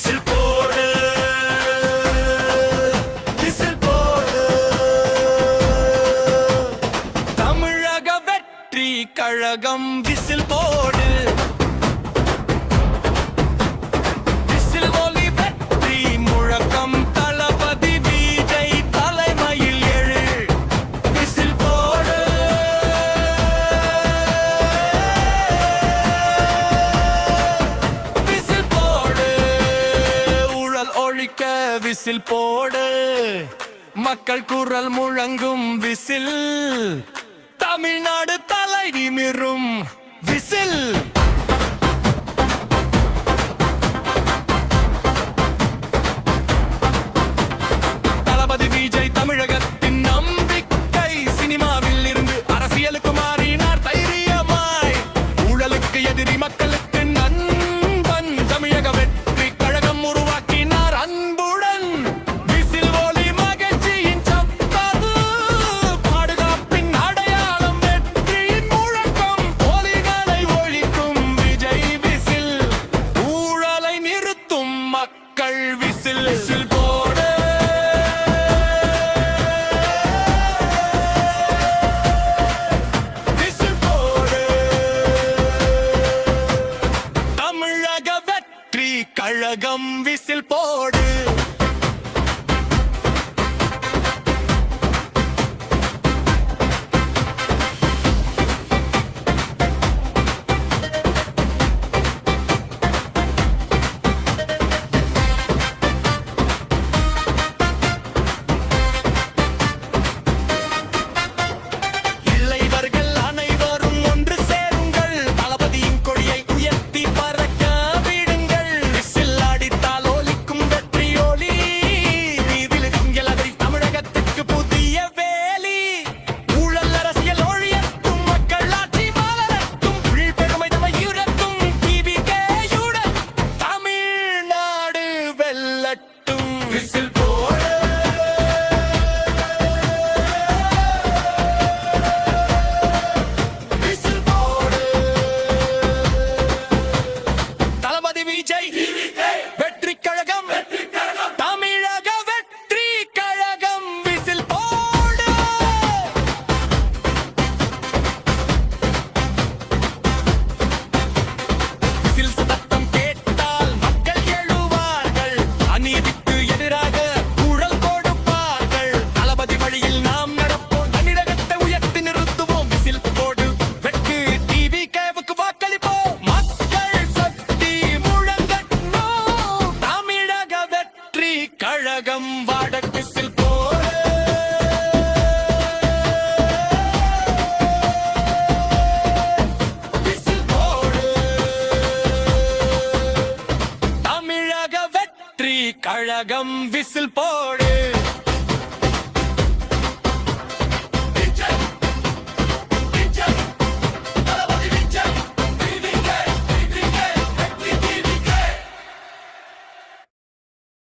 Whistle போடு whistle போடு. தமிழக வெற்றி கழகம் விசில் போடு. விசில் ஒலி வெற்றி முழக்கம் தளபதி விஜய் தலைமையில் எழு. விசில் போடு விசில் போடு. ஊழல் ஒழிக்க விசில் போடு. மக்கள் குரல் முழங்கும் விசில். தமிழ்நாடு தலை நிமிரும் விசில். தளபதி விஜய் தமிழகத்தின் நம்பிக்கை. சினிமாவில் இருந்து அரசியலுக்கு மாறினார் தைரியமாய். ஊழலுக்கு எதிரி மக்களுக்கு நண்பன். தமிழக வெற்றி கழகம் உருவாக்கினார் அன்புடன். விசில் ஒலி மகிழ்ச்சியின் சத்தம். பாதுகாப்பின் அடையாளம் வெற்றியின் முழக்கம். ஒலிகளை ஒழிக்கும் விஜய் விசில். ஊழலை நிறுத்தும் மக்கள் விசில். விசில் போடு விசில் போடு. தமிழக வெற்றி கழகம் விசில் போடு. இளைவர்கள் அனைவரும் ஒன்று சேருங்கள். தளபதியின் கொடியை உயர்த்தி பறக்க விடுங்கள். விசில் அடித்தால் ஒலிக்கும் வெற்றி ஒலி. வீதியிலும் எழதை தமிழகத்துக்கு புதிய வேலி. ஊழல் அரசியல் ஒழியட்டும். மக்கள் ஆட்சி மலரட்டும். பெருமை தமை உயரட்டும். டிவிகேயுடன் தமிழ்நாடு வெல்லட்டும். விசில் போடு விசில் போடு. தளபதி விஜய் வெற்றி கழகம். தமிழக வெற்றி கழகம் விசில் போடு. விசில் சத்தம் கேட்டால் மக்கள் எழுவார்கள். அநீதிக்கு எதிராக குரல் கொடுப்பார்கள். தளபதி வழியில் நாம் நடப்போம். தமிழகத்தை உயர்த்தி நிறுத்துவோம். விசில் போடு வெற்றி டிவிகேவுக்கு வாக்களிப்போம். மக்கள் சக்தி முழங்கட்டும். தமிழக வெற்றி கழகம் வாட. விசில் போடு விசில் போடு. தமிழக வெற்றி கழகம் விசில் போடு.